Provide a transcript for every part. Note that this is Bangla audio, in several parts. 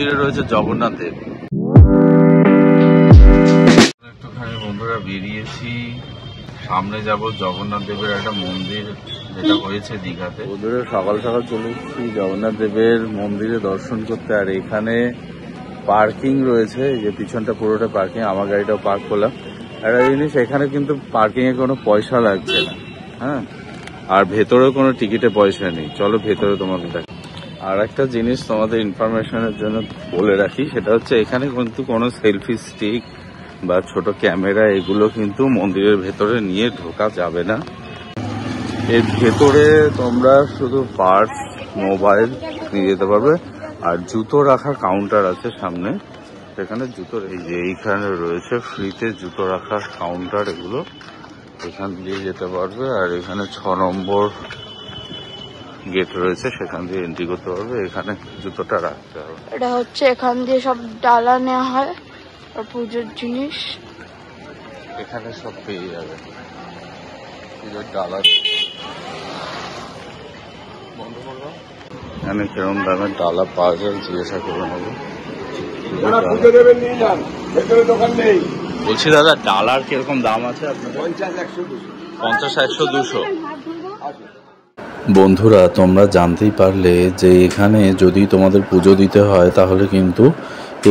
মন্দিরে রয়েছে জগন্নাথ দেব। একটুখানি বন্ধুরা বেরিয়েছি, সামনে যাব জগন্নাথ দেবের একটা মন্দির যেটা হয়েছে দীঘাতে। বন্ধুরা সকাল সকাল চলে এসেছি জগন্নাথ দেবের মন্দিরে দর্শন করতে। আর এখানে পার্কিং রয়েছে, এই যে পিছনটা পুরোটা পার্কিং, আমার গাড়িটাও পার্ক করলাম। একটা জিনিস, এখানে কিন্তু পার্কিং এ কোনো পয়সা লাগছে না, হ্যাঁ, আর ভেতরেও কোনো টিকিটে পয়সা নেই। চলো ভেতরে তোমাদের দেখ। আর একটা জিনিস তোমাদের ইনফরমেশনের জন্য বলে রাখি, সেটা হচ্ছে এখানে কিন্তু কোনো সেলফি স্টিক বা ছোট ক্যামেরা এগুলো কিন্তু মন্দিরের ভেতরে নিয়ে ঢোকা যাবে না। এর ভেতরে তোমরা শুধু পার্স, মোবাইল নিয়ে যেতে পারবে। আর জুতো রাখার কাউন্টার আছে সামনে, সেখানে জুতো, এই যে এইখানে রয়েছে ফ্রিতে জুতো রাখার কাউন্টার, এগুলো এখান দিয়ে যেতে পারবে। আর এখানে 6 নম্বর গেট রয়েছে, সেখান দিয়ে এন্ট্রি করতে পারবে। এখানে জুতোটা রাখতে হবে। এটা হচ্ছে এখান দিয়ে সব ডালা নেওয়া হয় আর পুজোর জিনিস এখানে সব পেয়ে যাবে। পুজোর ডালা বন্ধ করবো। এখানে কিরম দামের ডালা পাওয়া যায় জিজ্ঞাসা করে নেবো। বলছি দাদা, ডালার কিরকম দাম আছে আপনার? 50, 100, 200। বন্ধুরা তোমরা জানতেই পারলে যে এখানে যদি তোমাদের পুজো দিতে হয় তাহলে কিন্তু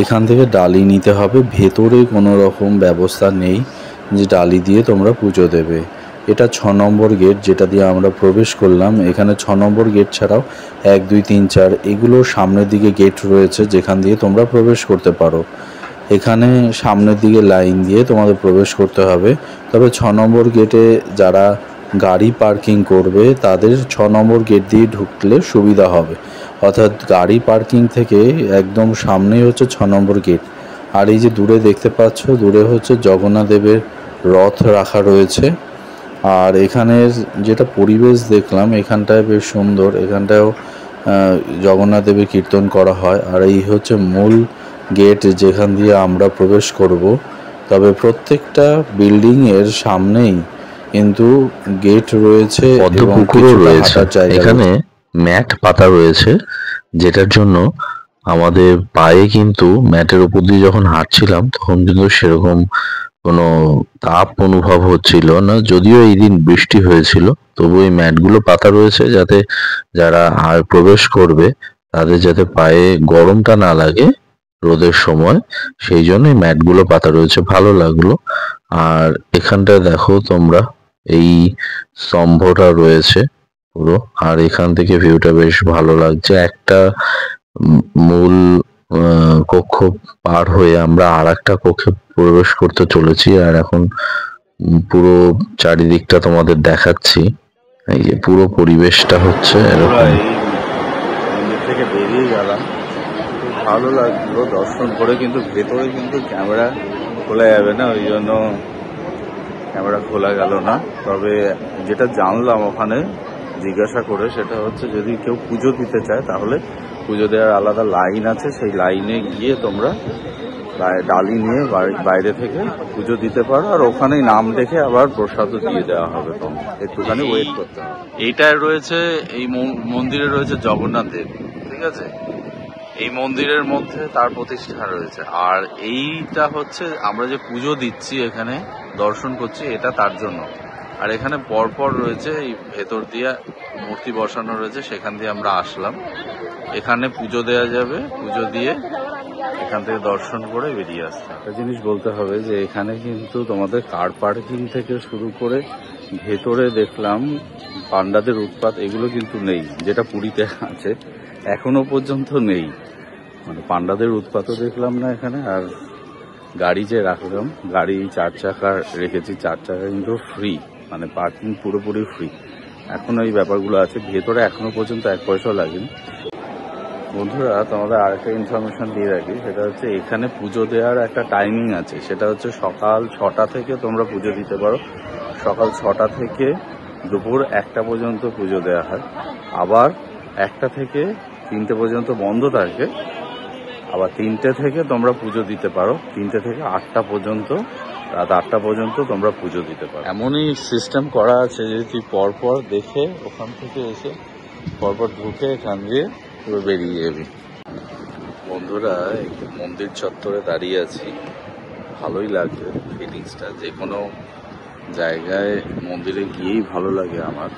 এখান থেকে ডালি নিতে হবে। ভেতরে কোনো রকম ব্যবস্থা নেই যে ডালি দিয়ে তোমরা পুজো দেবে। এটা 6 নম্বর গেট, যেটা দিয়ে আমরা প্রবেশ করলাম। এখানে 6 নম্বর গেট ছাড়াও 1, 2, 3, 4 এগুলো সামনের দিকে গেট রয়েছে, যেখান দিয়ে তোমরা প্রবেশ করতে পারো। এখানে সামনের দিকে লাইন দিয়ে তোমাদের প্রবেশ করতে হবে। তবে 6 নম্বর গেটে যারা গাড়ি পার্কিং করবে তাদের 6 নম্বর গেট দিয়ে ঢুকলে সুবিধা হবে। অর্থাৎ গাড়ি পার্কিং থেকে একদম সামনেই হচ্ছে 6 নম্বর গেট। আর এই যে দূরে দেখতে পাচ্ছ, দূরে হচ্ছে জগন্নাথ দেবের রথ রাখা রয়েছে। আর এখানের যেটা পরিবেশ দেখলাম, এখানটায় বেশ সুন্দর। এখানটায়ও জগন্নাথ দেবের কীর্তন করা হয়। আর এই হচ্ছে মূল গেট, যেখান দিয়ে আমরা প্রবেশ করব। তবে প্রত্যেকটা বিল্ডিং এর সামনেই কিন্তু গেট রয়েছে, পদ্মপুকুরও রয়েছে। এখানে ম্যাট পাতা রয়েছে, যেটার জন্য আমাদের পায়ে কিন্তু ম্যাটের উপর দিয়ে যখন হাঁটছিলাম তখন কিন্তু সেরকম কোনো তাপ অনুভব হচ্ছিল না। যদিও এই দিন বৃষ্টি হয়েছিল, তবু এই ম্যাটগুলো পাতা রয়েছে যাতে যারা আর প্রবেশ করবে তাদের যাতে পায়ে গরমটা না লাগে রোদের সময়, সেই জন্য এই ম্যাটগুলো পাতা রয়েছে। ভালো লাগলো। আর এখানটায় দেখো তোমরা, এই স্তম্ভটা রয়েছে পুরো। আর এখান থেকে ভিউটা বেশ ভালো লাগছে। একটা মূল কক্ষ পার হয়ে আমরা আর একটা কক্ষে প্রবেশ করতে চলেছি। আর এখন পুরো চারিদিকটা তোমাদের দেখাচ্ছি। এই যে পুরো পরিবেশটা হচ্ছে এরকম। মন্দির থেকে বেরিয়ে গেলাম, খুব ভালো লাগলো দর্শন করে, কিন্তু ভেতরে কিন্তু ক্যামেরা খোলা যাবে না, ওই জন্য ক্যামেরা খোলা গেল না। তবে যেটা জানলাম ওখানে জিজ্ঞাসা করে, সেটা হচ্ছে যদি কেউ পুজো দিতে চায় তাহলে পুজো দেওয়ার আলাদা লাইন আছে, সেই লাইনে গিয়ে তোমরা ডালি নিয়ে বাইরে থেকে পুজো দিতে পারো। আর ওখানেই নাম দেখে আবার প্রসাদও দিয়ে দেওয়া হবে, তোমরা একটুখানি ওয়েট করতে হবে। এইটায় রয়েছে, এই মন্দিরে রয়েছে জগন্নাথ দেব, ঠিক আছে? এই মন্দিরের মধ্যে তার প্রতিষ্ঠা রয়েছে। আর এইটা হচ্ছে আমরা যে পুজো দিচ্ছি, এখানে দর্শন করছি, এটা তার জন্য। আর এখানে পরপর রয়েছে, এই ভেতর দিয়ে মূর্তি বসানো রয়েছে, সেখান দিয়ে আমরা আসলাম। এখানে পুজো দেওয়া যাবে, পুজো দিয়ে এখান থেকে দর্শন করে বেরিয়ে আসতে। একটা জিনিস বলতে হবে যে এখানে কিন্তু তোমাদের কার পার্কিং থেকে শুরু করে ভেতরে দেখলাম পান্ডাদের উৎপাত, এগুলো কিন্তু নেই, যেটা পুরীতে আছে এখনো পর্যন্ত নেই। মানে পান্ডাদের উৎপাতও দেখলাম না এখানে। আর গাড়ি যে রাখলাম, গাড়ি 4 চাকা রেখেছি, 4 চাকা কিন্তু ফ্রি, মানে পার্কিং পুরোপুরি ফ্রি। এখনো এই ব্যাপারগুলো আছে, ভেতরে এখনো পর্যন্ত 1 পয়সাও লাগেনি। বন্ধুরা তোমাদের আরেকটা ইনফরমেশন দিয়ে রাখি, সেটা হচ্ছে এখানে পুজো দেওয়ার একটা টাইমিং আছে। সেটা হচ্ছে সকাল 6টা থেকে তোমরা পুজো দিতে পারো। সকাল 6টা থেকে দুপুর 1টা পর্যন্ত পুজো দেওয়া হয়। আবার 1টা থেকে 3টে পর্যন্ত বন্ধ থাকে। আবার 3টে থেকে তোমরা পুজো দিতে পারো। 3টে থেকে 8টা পর্যন্ত, রাত 8টা পর্যন্ত তোমরা পুজো দিতে পারো। এমনই সিস্টেম করা আছে যে তুই পরপর দেখে ওখান থেকে এসে পরপর ঢুকে এখান দিয়ে পুরো বেরিয়ে যাবি। বন্ধুরা একটু মন্দির চত্বরে দাঁড়িয়ে আছি, ভালোই লাগছে ফিলিংসটা। যে কোনো জায়গায় মন্দিরে গিয়েই ভালো লাগে আমার।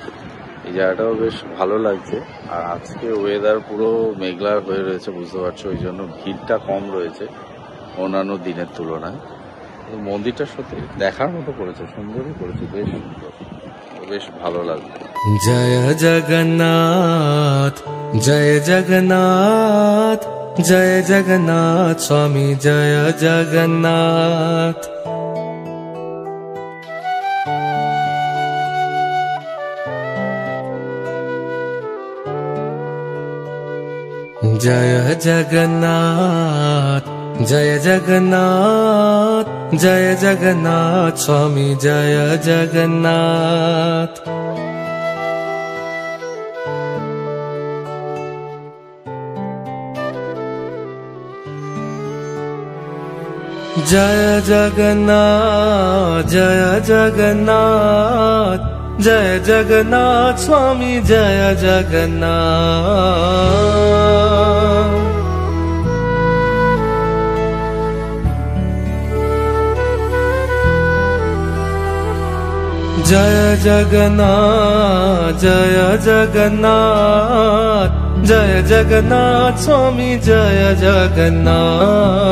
এই জায়গাটাও বেশ ভালো লাগছে। আর আজকে ওয়েদার পুরো মেঘলা হয়ে রয়েছে, বুঝতে পারছো, ওই জন্য ভিড়টা কম রয়েছে অন্যান্য দিনের তুলনায়। মন্দিরটা সত্যি দেখার মতো করেছে, সুন্দরই করেছে, বেশ সুন্দর, বেশ ভালো লাগছে। জয় জগন্নাথ জয় জগন্নাথ জয় জগন্নাথ স্বামী জয় জগন্নাথ। জয় জগন্নাথ জয় জগন্নাথ জয় জগন্নাথ স্বামী জয় জগন্নাথ। জয় জগন্নাথ জয় জগন্নাথ জয় জগন্নাথ স্বামী জয় জগন্নাথ। জয় জগন্নাথ জয় জগন্নাথ জয় জগন্নাথ স্বামী জয় জগন্নাথ।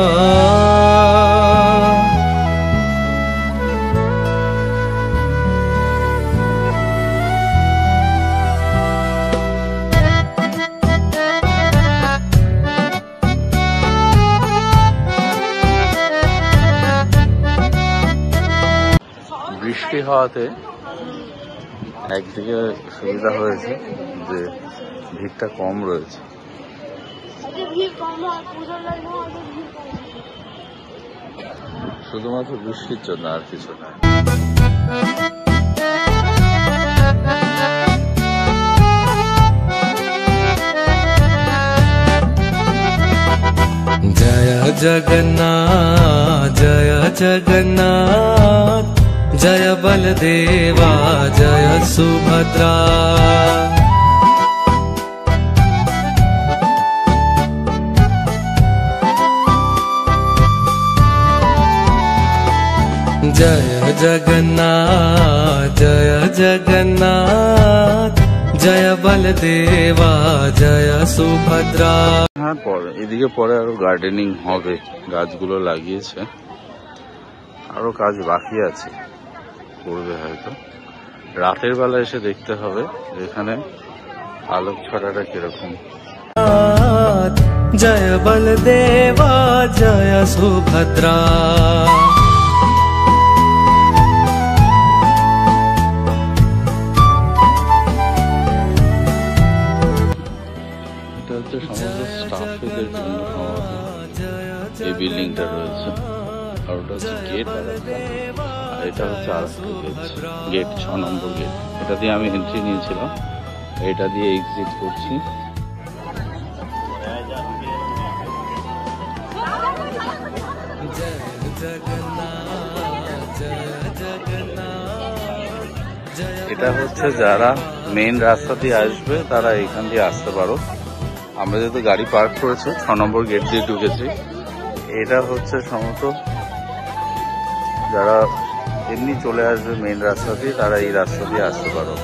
বৃষ্টি হওয়াতে একদিকে সুবিধা হয়েছে যে ভিড়টা কম রয়েছে। শুধুমাত্র বৃষ্টির জন্য, আর কিছু না। জয় জগন্নাথ জয় জগন্নাথ জয় বলদেবা জয় সুভদ্রা। জয় জগন্নাথ জয় জগন্নাথ জয় বলদেবা জয় সুভদ্রা। হ্যাঁ, পরে এদিকে পরে আরো গার্ডেনিং হবে, গাছগুলো লাগিয়েছে, আরো কাজ বাকি আছে, করবে হয়তো। রাতের বেলা এসে দেখতে হবে এখানে আলোক ছড়াটা কিরকম। জয় বলদেবা জয় সুভদ্রা। এটা হচ্ছে সমস্ত স্টাফেদের জন্য এই বিল্ডিংটা রয়েছে। আর ওটা হচ্ছে গেট, আর এটা হচ্ছে আর গেট, 6 নম্বর গেট। এটা দিয়ে আমি এন্ট্রি নিয়েছিলাম, এটা দিয়ে এক্সিট করছি। এটা হচ্ছে যারা মেইন রাস্তা দিয়ে আসবে তারা এখান দিয়ে আসতে পারো। আমরা যেহেতু গাড়ি পার্ক করেছি 6 নম্বর গেট দিয়ে ঢুকেছি। এটা হচ্ছে সমস্ত যারা এমনি চলে আসবে মেইন রাস্তা দিয়ে, তারা এই রাস্তা দিয়ে আসতে পারো।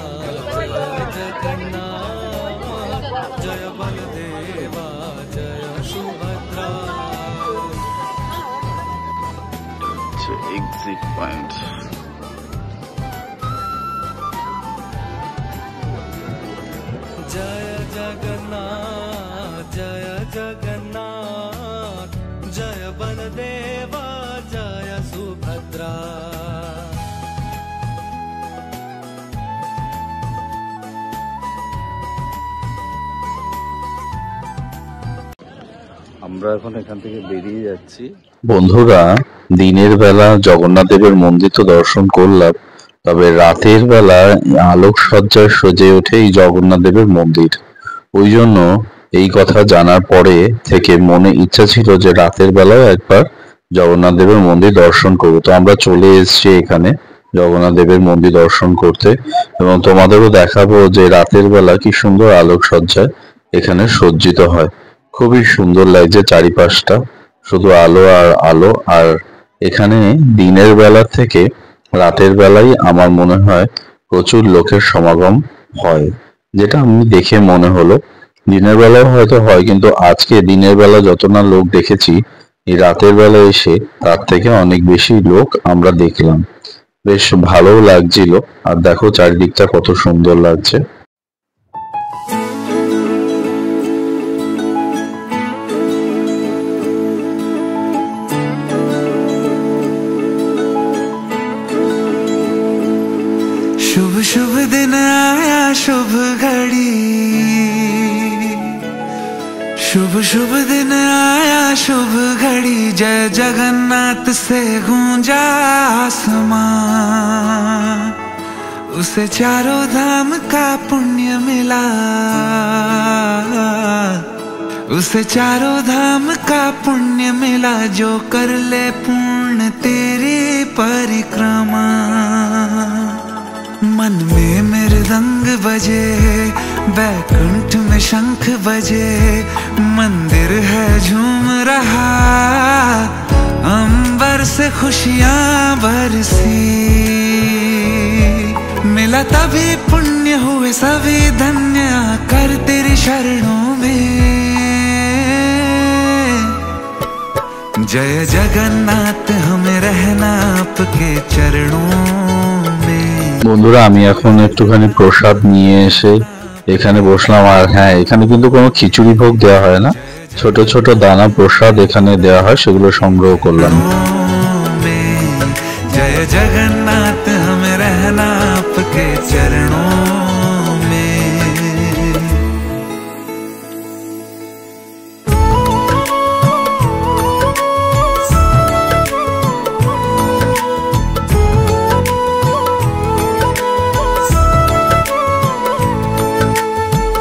Exit point. জয় জগন্নাথ জয় জগন্নাথ জয় বলদেবা জয় সুভদ্রা। আমরা এখন এখান থেকে বেরিয়ে যাচ্ছি। বন্ধুরা, দিনের বেলা জগন্নাথ দেবের মন্দির তো দর্শন করলাম, তবে রাতের বেলা আলোকসজ্জায় সজে ওঠে এই জগন্নাথ দেবের মন্দির। ওই জন্য এই কথা জানার পরে থেকে মনে ইচ্ছা ছিল যে রাতের বেলাও একবার জগন্নাথ দেবের মন্দির দর্শন করবো। তো আমরা চলে এসেছি এখানে জগন্নাথ দেবের মন্দির দর্শন করতে, এবং তোমাদেরও দেখাবো যে রাতের বেলা কি সুন্দর আলোকসজ্জায় এখানে সজ্জিত হয়। খুবই সুন্দর লাগছে চারিপাশটা, শুধু আলো আর আলো। আর এখানে দিনের বেলা থেকে রাতের বেলায় আমার মনে হয় প্রচুর লোকের সমাগম হয়, যেটা আমি দেখে মনে হলো। দিনের বেলাও হয়তো হয়, কিন্তু আজকে দিনের বেলা যত না লোক দেখেছি, এই রাতের বেলা এসে তার থেকে অনেক বেশি লোক আমরা দেখলাম। বেশ ভালো লাগছিল। আর দেখো চারিদিকটা কত সুন্দর লাগছে। शुभ शुभ दिन आया शुभ घड़ी, शुभ शुभ दिन आया शुभ घड़ी, जय जगन्नाथ से गूंजा आसमां, उसे चारों धाम का पुण्य मिला, उसे चारों धाम का पुण्य मिला, जो कर ले पूर्ण तेरी परिक्रमा। मन में मृदंग बजे, बैकुंठ में शंख बजे, मंदिर है झूम रहा, अंबर से खुशियां बरसी, मिला तभी पुण्य हुए सभी धन्य, आकर तेरी शरणों में। जय जगन्नाथ हमें रहना आपके चरणों में। বন্ধুরা, আমি এখন একটুখানি প্রসাদ নিয়ে এসে এখানে বসলাম। আর হ্যাঁ, এখানে কিন্তু কোনো খিচুড়ি ভোগ দেওয়া হয় না, ছোট ছোট দানা প্রসাদ এখানে দেওয়া হয়, সেগুলো সংগ্রহ করলাম। जय जगन्नाथ हमें रहना आपके चरणों में।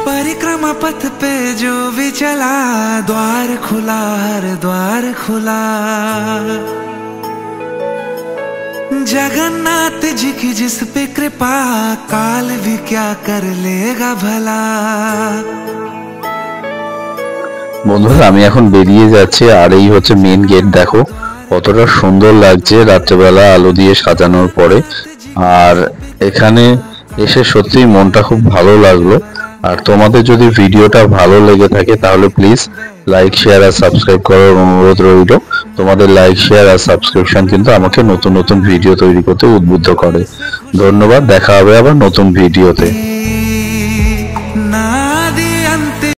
परिक्रमा पथ पे जो भी चला, द्वार खुला हर द्वार खुला, जगन्नाथ जी की जिस पे कृपा, काल भी क्या कर लेगा भला। বন্ধুরা, আমি এখন বেরিয়ে যাচ্ছি। আর এই হচ্ছে মেন গেট। দেখো কতটা সুন্দর লাগছে রাত্রেবেলা আলো দিয়ে সাজানোর পরে। আর এখানে এসে সত্যি মনটা খুব ভালো লাগলো। আর তোমাদের যদি ভিডিওটা ভালো লেগে থাকে তাহলে প্লিজ লাইক, শেয়ার আর সাবস্ক্রাইব করার অনুরোধ রইল। তোমাদের লাইক, শেয়ার আর সাবস্ক্রিপশন কিন্তু আমাকে নতুন নতুন ভিডিও তৈরি করতে উদ্বুদ্ধ করে। ধন্যবাদ, দেখা হবে আবার নতুন ভিডিওতে।